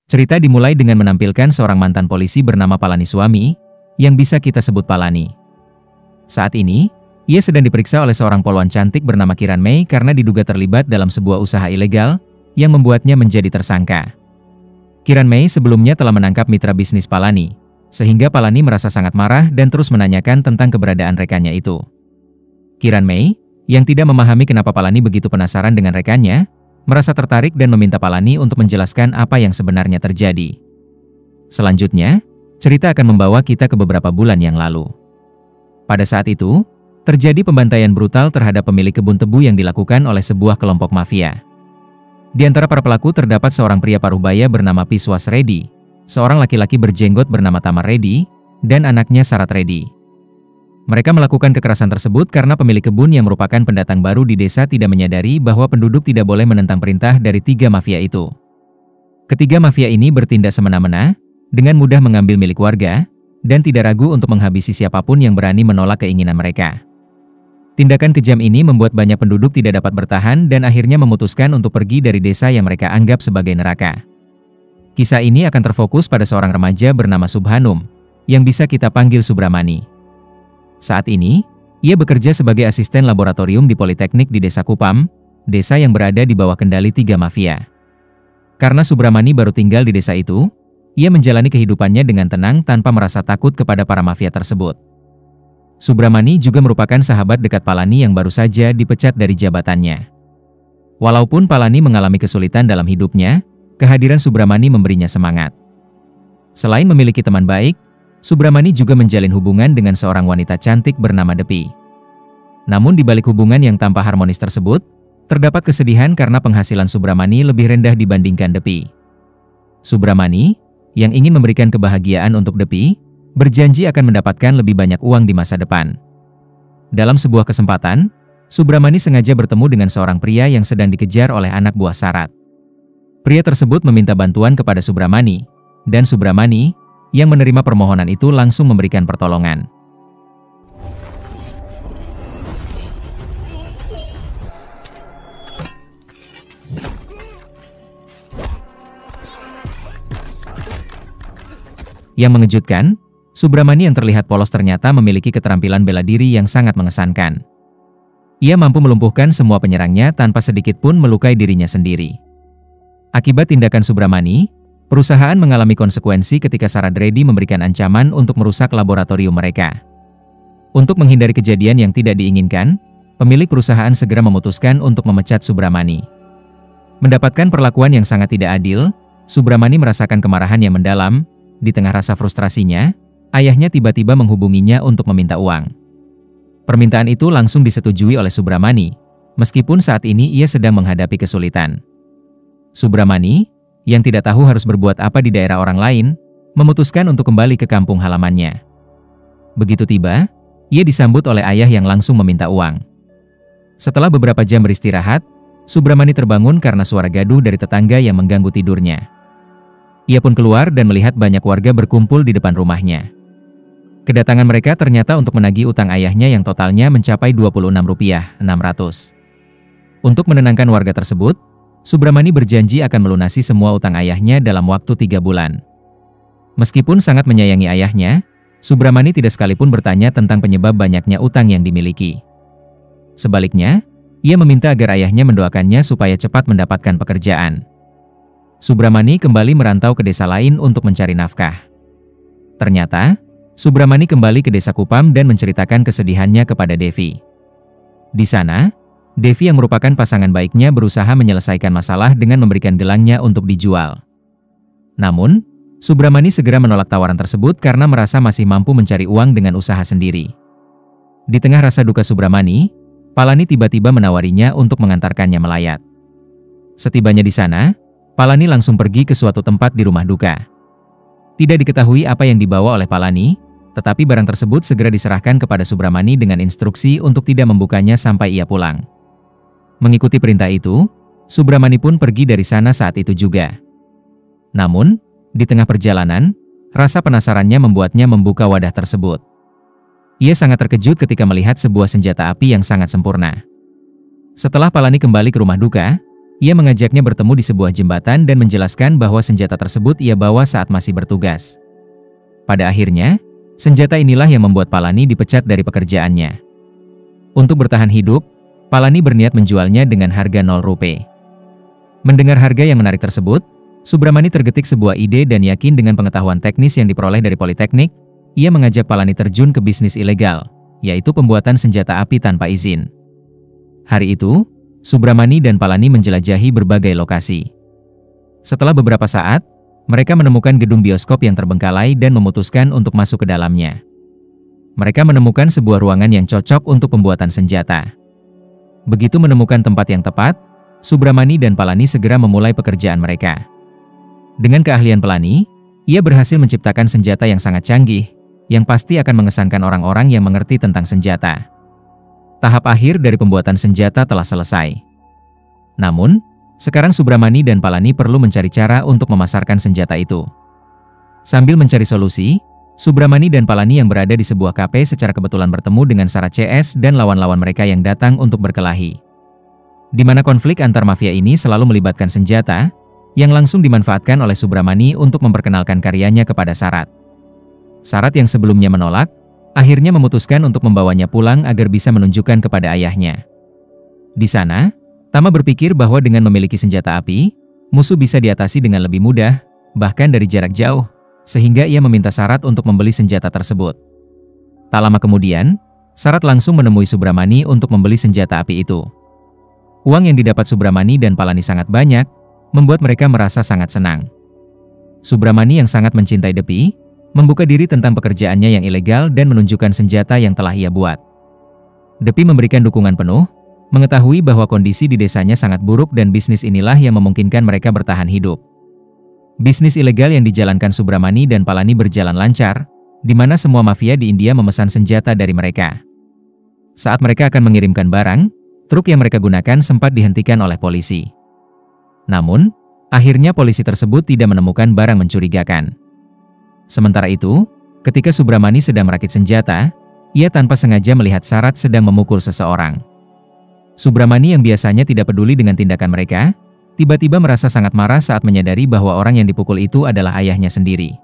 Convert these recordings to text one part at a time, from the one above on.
Cerita dimulai dengan menampilkan seorang mantan polisi bernama Palaniswami, yang bisa kita sebut Palani. Saat ini, ia sedang diperiksa oleh seorang poluan cantik bernama Kiran Mei karena diduga terlibat dalam sebuah usaha ilegal, yang membuatnya menjadi tersangka. Kiran Mei sebelumnya telah menangkap mitra bisnis Palani, sehingga Palani merasa sangat marah dan terus menanyakan tentang keberadaan rekannya itu. Kiran Mei, yang tidak memahami kenapa Palani begitu penasaran dengan rekannya, merasa tertarik dan meminta Palani untuk menjelaskan apa yang sebenarnya terjadi. Selanjutnya, cerita akan membawa kita ke beberapa bulan yang lalu. Pada saat itu, terjadi pembantaian brutal terhadap pemilik kebun tebu yang dilakukan oleh sebuah kelompok mafia. Di antara para pelaku terdapat seorang pria paruhbaya bernama Piswas Reddy, seorang laki-laki berjenggot bernama Tamar Reddy, dan anaknya Sarat Reddy. Mereka melakukan kekerasan tersebut karena pemilik kebun yang merupakan pendatang baru di desa tidak menyadari bahwa penduduk tidak boleh menentang perintah dari tiga mafia itu. Ketiga mafia ini bertindak semena-mena, dengan mudah mengambil milik warga, dan tidak ragu untuk menghabisi siapapun yang berani menolak keinginan mereka. Tindakan kejam ini membuat banyak penduduk tidak dapat bertahan dan akhirnya memutuskan untuk pergi dari desa yang mereka anggap sebagai neraka. Kisah ini akan terfokus pada seorang remaja bernama Subhanum, yang bisa kita panggil Subramani. Saat ini, ia bekerja sebagai asisten laboratorium di Politeknik di Desa Kupam, desa yang berada di bawah kendali tiga mafia. Karena Subramani baru tinggal di desa itu, ia menjalani kehidupannya dengan tenang tanpa merasa takut kepada para mafia tersebut. Subramani juga merupakan sahabat dekat Palani yang baru saja dipecat dari jabatannya. Walaupun Palani mengalami kesulitan dalam hidupnya, kehadiran Subramani memberinya semangat. Selain memiliki teman baik, Subramani juga menjalin hubungan dengan seorang wanita cantik bernama Depi. Namun di balik hubungan yang tampak harmonis tersebut, terdapat kesedihan karena penghasilan Subramani lebih rendah dibandingkan Depi. Subramani, yang ingin memberikan kebahagiaan untuk Depi, berjanji akan mendapatkan lebih banyak uang di masa depan. Dalam sebuah kesempatan, Subramani sengaja bertemu dengan seorang pria yang sedang dikejar oleh anak buah Sarat. Pria tersebut meminta bantuan kepada Subramani, dan Subramani, yang menerima permohonan itu langsung memberikan pertolongan. Yang mengejutkan, Subramani yang terlihat polos ternyata memiliki keterampilan bela diri yang sangat mengesankan. Ia mampu melumpuhkan semua penyerangnya tanpa sedikit pun melukai dirinya sendiri. Akibat tindakan Subramani, perusahaan mengalami konsekuensi ketika Sarat Reddy memberikan ancaman untuk merusak laboratorium mereka. Untuk menghindari kejadian yang tidak diinginkan, pemilik perusahaan segera memutuskan untuk memecat Subramani. Mendapatkan perlakuan yang sangat tidak adil, Subramani merasakan kemarahan yang mendalam. Di tengah rasa frustrasinya, ayahnya tiba-tiba menghubunginya untuk meminta uang. Permintaan itu langsung disetujui oleh Subramani, meskipun saat ini ia sedang menghadapi kesulitan. Subramani, yang tidak tahu harus berbuat apa di daerah orang lain, memutuskan untuk kembali ke kampung halamannya. Begitu tiba, ia disambut oleh ayah yang langsung meminta uang. Setelah beberapa jam beristirahat, Subramani terbangun karena suara gaduh dari tetangga yang mengganggu tidurnya. Ia pun keluar dan melihat banyak warga berkumpul di depan rumahnya. Kedatangan mereka ternyata untuk menagih utang ayahnya yang totalnya mencapai Rp26.600. Untuk menenangkan warga tersebut, Subramani berjanji akan melunasi semua utang ayahnya dalam waktu 3 bulan. Meskipun sangat menyayangi ayahnya, Subramani tidak sekalipun bertanya tentang penyebab banyaknya utang yang dimiliki. Sebaliknya, ia meminta agar ayahnya mendoakannya supaya cepat mendapatkan pekerjaan. Subramani kembali merantau ke desa lain untuk mencari nafkah. Ternyata, Subramani kembali ke desa Kupam dan menceritakan kesedihannya kepada Devi. Di sana, Devi yang merupakan pasangan baiknya berusaha menyelesaikan masalah dengan memberikan gelangnya untuk dijual. Namun, Subramani segera menolak tawaran tersebut karena merasa masih mampu mencari uang dengan usaha sendiri. Di tengah rasa duka Subramani, Palani tiba-tiba menawarinya untuk mengantarkannya melayat. Setibanya di sana, Palani langsung pergi ke suatu tempat di rumah duka. Tidak diketahui apa yang dibawa oleh Palani, tetapi barang tersebut segera diserahkan kepada Subramani dengan instruksi untuk tidak membukanya sampai ia pulang. Mengikuti perintah itu, Subramani pun pergi dari sana saat itu juga. Namun, di tengah perjalanan, rasa penasarannya membuatnya membuka wadah tersebut. Ia sangat terkejut ketika melihat sebuah senjata api yang sangat sempurna. Setelah Palani kembali ke rumah duka, ia mengajaknya bertemu di sebuah jembatan dan menjelaskan bahwa senjata tersebut ia bawa saat masih bertugas. Pada akhirnya, senjata inilah yang membuat Palani dipecat dari pekerjaannya. Untuk bertahan hidup, Palani berniat menjualnya dengan harga 0 rupiah. Mendengar harga yang menarik tersebut, Subramani tergetik sebuah ide dan yakin dengan pengetahuan teknis yang diperoleh dari Politeknik, ia mengajak Palani terjun ke bisnis ilegal, yaitu pembuatan senjata api tanpa izin. Hari itu, Subramani dan Palani menjelajahi berbagai lokasi. Setelah beberapa saat, mereka menemukan gedung bioskop yang terbengkalai dan memutuskan untuk masuk ke dalamnya. Mereka menemukan sebuah ruangan yang cocok untuk pembuatan senjata. Begitu menemukan tempat yang tepat, Subramani dan Palani segera memulai pekerjaan mereka. Dengan keahlian Palani, ia berhasil menciptakan senjata yang sangat canggih, yang pasti akan mengesankan orang-orang yang mengerti tentang senjata. Tahap akhir dari pembuatan senjata telah selesai. Namun, sekarang Subramani dan Palani perlu mencari cara untuk memasarkan senjata itu. Sambil mencari solusi, Subramani dan Palani yang berada di sebuah kafe secara kebetulan bertemu dengan Sarat CS dan lawan-lawan mereka yang datang untuk berkelahi. Di mana konflik antar mafia ini selalu melibatkan senjata, yang langsung dimanfaatkan oleh Subramani untuk memperkenalkan karyanya kepada Sarat. Sarat yang sebelumnya menolak, akhirnya memutuskan untuk membawanya pulang agar bisa menunjukkan kepada ayahnya. Di sana, Tama berpikir bahwa dengan memiliki senjata api, musuh bisa diatasi dengan lebih mudah, bahkan dari jarak jauh, sehingga ia meminta Sarat untuk membeli senjata tersebut. Tak lama kemudian, Sarat langsung menemui Subramani untuk membeli senjata api itu. Uang yang didapat Subramani dan Palani sangat banyak, membuat mereka merasa sangat senang. Subramani yang sangat mencintai Depi, membuka diri tentang pekerjaannya yang ilegal dan menunjukkan senjata yang telah ia buat. Depi memberikan dukungan penuh, mengetahui bahwa kondisi di desanya sangat buruk dan bisnis inilah yang memungkinkan mereka bertahan hidup. Bisnis ilegal yang dijalankan Subramani dan Palani berjalan lancar, di mana semua mafia di India memesan senjata dari mereka. Saat mereka akan mengirimkan barang, truk yang mereka gunakan sempat dihentikan oleh polisi. Namun, akhirnya polisi tersebut tidak menemukan barang mencurigakan. Sementara itu, ketika Subramani sedang merakit senjata, ia tanpa sengaja melihat Sarat sedang memukul seseorang. Subramani yang biasanya tidak peduli dengan tindakan mereka, tiba-tiba merasa sangat marah saat menyadari bahwa orang yang dipukul itu adalah ayahnya sendiri.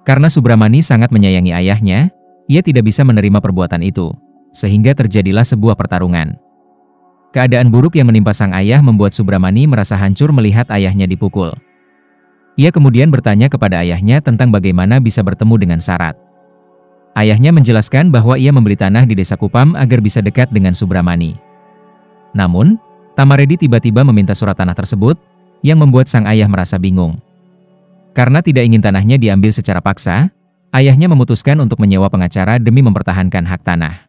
Karena Subramani sangat menyayangi ayahnya, ia tidak bisa menerima perbuatan itu, sehingga terjadilah sebuah pertarungan. Keadaan buruk yang menimpa sang ayah membuat Subramani merasa hancur melihat ayahnya dipukul. Ia kemudian bertanya kepada ayahnya tentang bagaimana bisa bertemu dengan Sarat. Ayahnya menjelaskan bahwa ia membeli tanah di desa Kupam agar bisa dekat dengan Subramani. Namun, Tamaredi tiba-tiba meminta surat tanah tersebut, yang membuat sang ayah merasa bingung. Karena tidak ingin tanahnya diambil secara paksa, ayahnya memutuskan untuk menyewa pengacara demi mempertahankan hak tanah.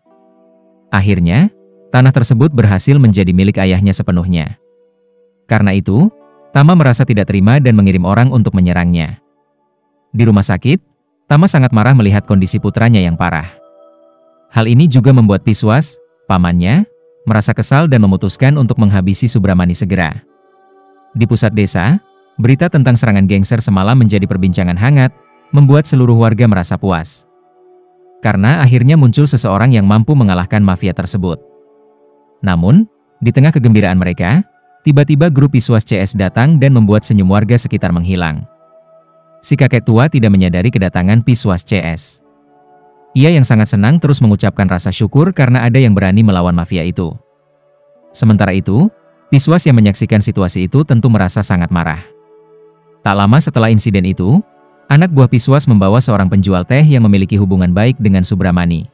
Akhirnya, tanah tersebut berhasil menjadi milik ayahnya sepenuhnya. Karena itu, Tama merasa tidak terima dan mengirim orang untuk menyerangnya. Di rumah sakit, Tama sangat marah melihat kondisi putranya yang parah. Hal ini juga membuat Piswas, pamannya, merasa kesal dan memutuskan untuk menghabisi Subramani segera. Di pusat desa, berita tentang serangan gangster semalam menjadi perbincangan hangat, membuat seluruh warga merasa puas. Karena akhirnya muncul seseorang yang mampu mengalahkan mafia tersebut. Namun, di tengah kegembiraan mereka, tiba-tiba grup Piswas CS datang dan membuat senyum warga sekitar menghilang. Si kakek tua tidak menyadari kedatangan Piswas CS. Ia yang sangat senang terus mengucapkan rasa syukur karena ada yang berani melawan mafia itu. Sementara itu, Piswas yang menyaksikan situasi itu tentu merasa sangat marah. Tak lama setelah insiden itu, anak buah Piswas membawa seorang penjual teh yang memiliki hubungan baik dengan Subramani.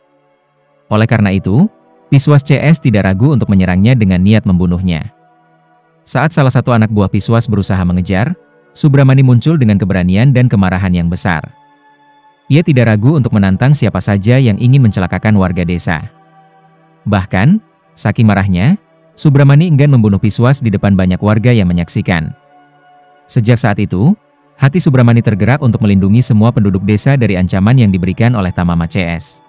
Oleh karena itu, Piswas CS tidak ragu untuk menyerangnya dengan niat membunuhnya. Saat salah satu anak buah Piswas berusaha mengejar, Subramani muncul dengan keberanian dan kemarahan yang besar. Ia tidak ragu untuk menantang siapa saja yang ingin mencelakakan warga desa. Bahkan, saking marahnya, Subramani enggan membunuh Piswas di depan banyak warga yang menyaksikan. Sejak saat itu, hati Subramani tergerak untuk melindungi semua penduduk desa dari ancaman yang diberikan oleh Tamama CS.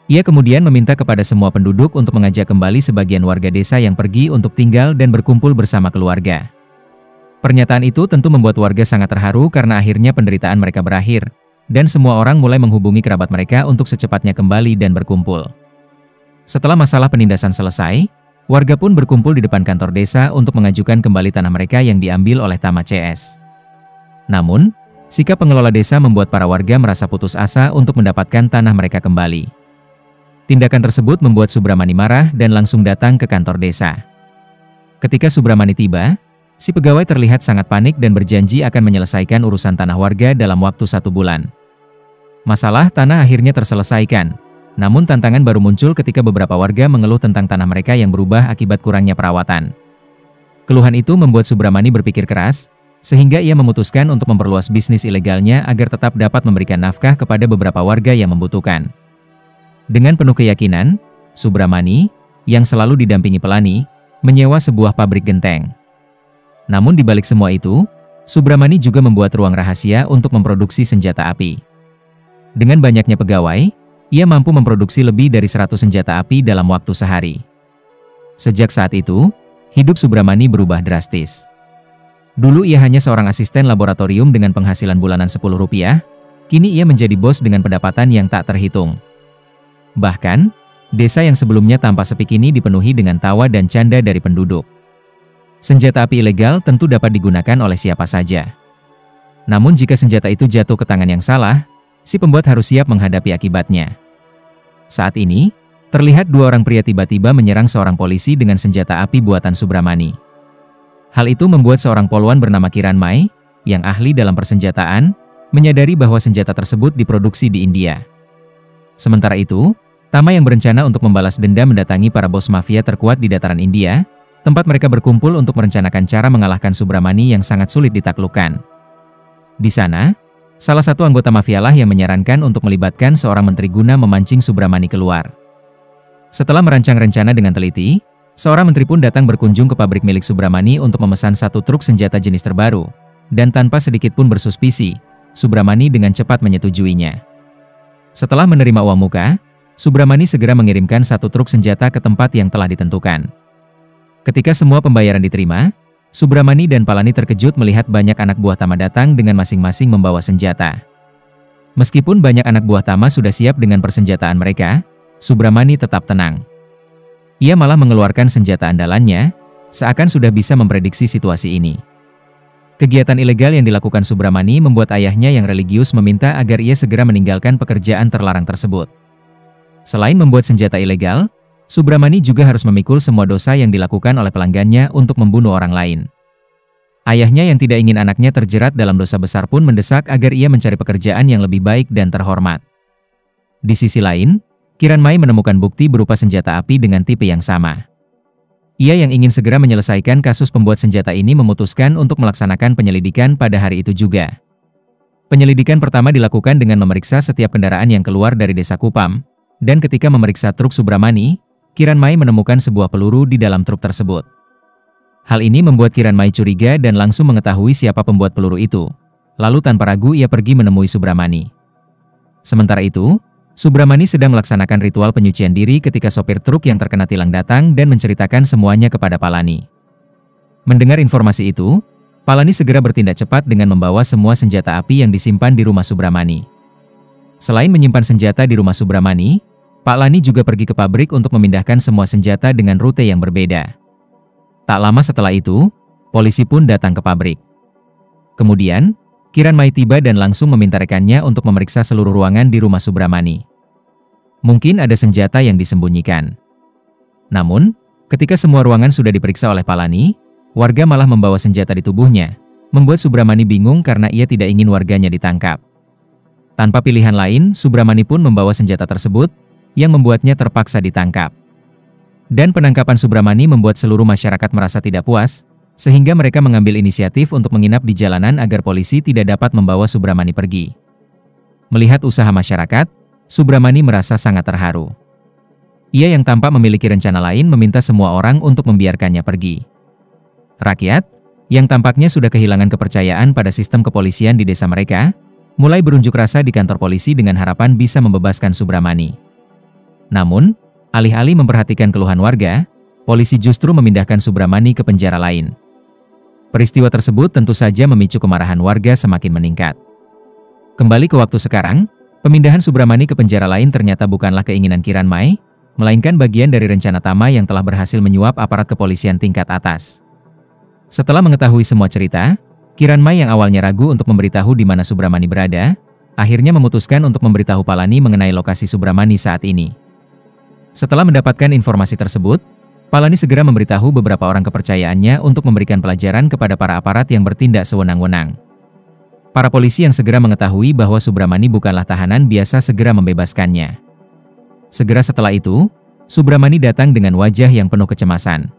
Ia kemudian meminta kepada semua penduduk untuk mengajak kembali sebagian warga desa yang pergi untuk tinggal dan berkumpul bersama keluarga. Pernyataan itu tentu membuat warga sangat terharu karena akhirnya penderitaan mereka berakhir, dan semua orang mulai menghubungi kerabat mereka untuk secepatnya kembali dan berkumpul. Setelah masalah penindasan selesai, warga pun berkumpul di depan kantor desa untuk mengajukan kembali tanah mereka yang diambil oleh Tama CS. Namun, sikap pengelola desa membuat para warga merasa putus asa untuk mendapatkan tanah mereka kembali. Tindakan tersebut membuat Subramani marah dan langsung datang ke kantor desa. Ketika Subramani tiba, si pegawai terlihat sangat panik dan berjanji akan menyelesaikan urusan tanah warga dalam waktu 1 bulan. Masalah tanah akhirnya terselesaikan, namun tantangan baru muncul ketika beberapa warga mengeluh tentang tanah mereka yang berubah akibat kurangnya perawatan. Keluhan itu membuat Subramani berpikir keras, sehingga ia memutuskan untuk memperluas bisnis ilegalnya agar tetap dapat memberikan nafkah kepada beberapa warga yang membutuhkan. Dengan penuh keyakinan, Subramani, yang selalu didampingi Palani, menyewa sebuah pabrik genteng. Namun di balik semua itu, Subramani juga membuat ruang rahasia untuk memproduksi senjata api. Dengan banyaknya pegawai, ia mampu memproduksi lebih dari 100 senjata api dalam waktu sehari. Sejak saat itu, hidup Subramani berubah drastis. Dulu ia hanya seorang asisten laboratorium dengan penghasilan bulanan Rp10, kini ia menjadi bos dengan pendapatan yang tak terhitung. Bahkan, desa yang sebelumnya tampak sepi kini dipenuhi dengan tawa dan canda dari penduduk. Senjata api ilegal tentu dapat digunakan oleh siapa saja. Namun jika senjata itu jatuh ke tangan yang salah, si pembuat harus siap menghadapi akibatnya. Saat ini, terlihat 2 orang pria tiba-tiba menyerang seorang polisi dengan senjata api buatan Subramani. Hal itu membuat seorang polwan bernama Kiran Mai, yang ahli dalam persenjataan, menyadari bahwa senjata tersebut diproduksi di India. Sementara itu, Tama yang berencana untuk membalas dendam mendatangi para bos mafia terkuat di dataran India, tempat mereka berkumpul untuk merencanakan cara mengalahkan Subramani yang sangat sulit ditaklukkan. Di sana, salah satu anggota mafialah yang menyarankan untuk melibatkan seorang menteri guna memancing Subramani keluar. Setelah merancang rencana dengan teliti, seorang menteri pun datang berkunjung ke pabrik milik Subramani untuk memesan 1 truk senjata jenis terbaru, dan tanpa sedikit pun bersuspisi, Subramani dengan cepat menyetujuinya. Setelah menerima uang muka, Subramani segera mengirimkan 1 truk senjata ke tempat yang telah ditentukan. Ketika semua pembayaran diterima, Subramani dan Palani terkejut melihat banyak anak buah Tama datang dengan masing-masing membawa senjata. Meskipun banyak anak buah Tama sudah siap dengan persenjataan mereka, Subramani tetap tenang. Ia malah mengeluarkan senjata andalannya, seakan sudah bisa memprediksi situasi ini. Kegiatan ilegal yang dilakukan Subramani membuat ayahnya yang religius meminta agar ia segera meninggalkan pekerjaan terlarang tersebut. Selain membuat senjata ilegal, Subramani juga harus memikul semua dosa yang dilakukan oleh pelanggannya untuk membunuh orang lain. Ayahnya yang tidak ingin anaknya terjerat dalam dosa besar pun mendesak agar ia mencari pekerjaan yang lebih baik dan terhormat. Di sisi lain, Kiran Mai menemukan bukti berupa senjata api dengan tipe yang sama. Ia yang ingin segera menyelesaikan kasus pembuat senjata ini memutuskan untuk melaksanakan penyelidikan pada hari itu juga. Penyelidikan pertama dilakukan dengan memeriksa setiap kendaraan yang keluar dari desa Kupam, dan ketika memeriksa truk Subramani, Kiran Mai menemukan sebuah peluru di dalam truk tersebut. Hal ini membuat Kiran Mai curiga dan langsung mengetahui siapa pembuat peluru itu. Lalu tanpa ragu ia pergi menemui Subramani. Sementara itu, Subramani sedang melaksanakan ritual penyucian diri ketika sopir truk yang terkena tilang datang dan menceritakan semuanya kepada Palani. Mendengar informasi itu, Palani segera bertindak cepat dengan membawa semua senjata api yang disimpan di rumah Subramani. Selain menyimpan senjata di rumah Subramani, Palani juga pergi ke pabrik untuk memindahkan semua senjata dengan rute yang berbeda. Tak lama setelah itu, polisi pun datang ke pabrik. Kemudian, Kiran Mai tiba dan langsung meminta rekannya untuk memeriksa seluruh ruangan di rumah Subramani. Mungkin ada senjata yang disembunyikan. Namun, ketika semua ruangan sudah diperiksa oleh Palani, warga malah membawa senjata di tubuhnya, membuat Subramani bingung karena ia tidak ingin warganya ditangkap. Tanpa pilihan lain, Subramani pun membawa senjata tersebut, yang membuatnya terpaksa ditangkap. Dan penangkapan Subramani membuat seluruh masyarakat merasa tidak puas, sehingga mereka mengambil inisiatif untuk menginap di jalanan agar polisi tidak dapat membawa Subramani pergi. Melihat usaha masyarakat, Subramani merasa sangat terharu. Ia yang tampak memiliki rencana lain meminta semua orang untuk membiarkannya pergi. Rakyat, yang tampaknya sudah kehilangan kepercayaan pada sistem kepolisian di desa mereka, mulai berunjuk rasa di kantor polisi dengan harapan bisa membebaskan Subramani. Namun, alih-alih memperhatikan keluhan warga, polisi justru memindahkan Subramani ke penjara lain. Peristiwa tersebut tentu saja memicu kemarahan warga semakin meningkat. Kembali ke waktu sekarang, pemindahan Subramani ke penjara lain ternyata bukanlah keinginan Kiran Mai, melainkan bagian dari rencana Tama yang telah berhasil menyuap aparat kepolisian tingkat atas. Setelah mengetahui semua cerita, Kiran Mai yang awalnya ragu untuk memberitahu di mana Subramani berada, akhirnya memutuskan untuk memberitahu Palani mengenai lokasi Subramani saat ini. Setelah mendapatkan informasi tersebut, Palani segera memberitahu beberapa orang kepercayaannya untuk memberikan pelajaran kepada para aparat yang bertindak sewenang-wenang. Para polisi yang segera mengetahui bahwa Subramani bukanlah tahanan biasa segera membebaskannya. Segera setelah itu, Subramani datang dengan wajah yang penuh kecemasan.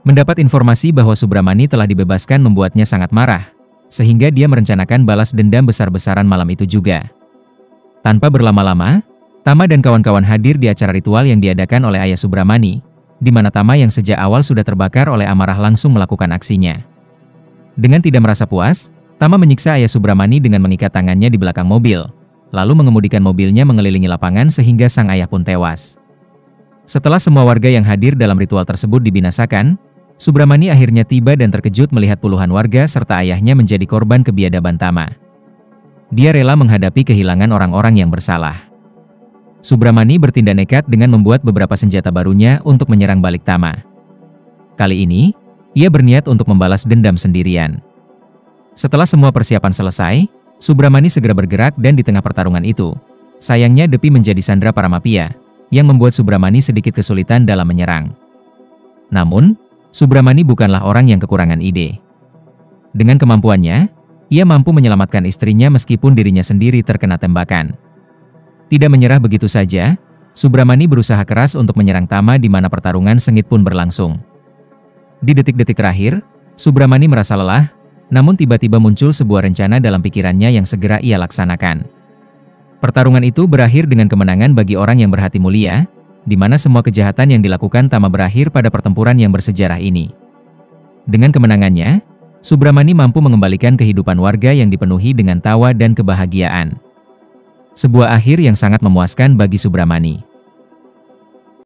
Mendapat informasi bahwa Subramani telah dibebaskan membuatnya sangat marah, sehingga dia merencanakan balas dendam besar-besaran malam itu juga. Tanpa berlama-lama, Tama dan kawan-kawan hadir di acara ritual yang diadakan oleh ayah Subramani, di mana Tama yang sejak awal sudah terbakar oleh amarah langsung melakukan aksinya. Dengan tidak merasa puas, Tama menyiksa ayah Subramani dengan mengikat tangannya di belakang mobil, lalu mengemudikan mobilnya mengelilingi lapangan sehingga sang ayah pun tewas. Setelah semua warga yang hadir dalam ritual tersebut dibinasakan, Subramani akhirnya tiba dan terkejut melihat puluhan warga serta ayahnya menjadi korban kebiadaban Tama. Dia rela menghadapi kehilangan orang-orang yang bersalah. Subramani bertindak nekat dengan membuat beberapa senjata barunya untuk menyerang balik Tama. Kali ini, ia berniat untuk membalas dendam sendirian. Setelah semua persiapan selesai, Subramani segera bergerak dan di tengah pertarungan itu, sayangnya Depi menjadi sandera para mafia, yang membuat Subramani sedikit kesulitan dalam menyerang. Namun, Subramani bukanlah orang yang kekurangan ide. Dengan kemampuannya, ia mampu menyelamatkan istrinya meskipun dirinya sendiri terkena tembakan. Tidak menyerah begitu saja, Subramani berusaha keras untuk menyerang Tama di mana pertarungan sengit pun berlangsung. Di detik-detik terakhir, Subramani merasa lelah, namun tiba-tiba muncul sebuah rencana dalam pikirannya yang segera ia laksanakan. Pertarungan itu berakhir dengan kemenangan bagi orang yang berhati mulia, di mana semua kejahatan yang dilakukan Tama berakhir pada pertempuran yang bersejarah ini. Dengan kemenangannya, Subramani mampu mengembalikan kehidupan warga yang dipenuhi dengan tawa dan kebahagiaan. Sebuah akhir yang sangat memuaskan bagi Subramani.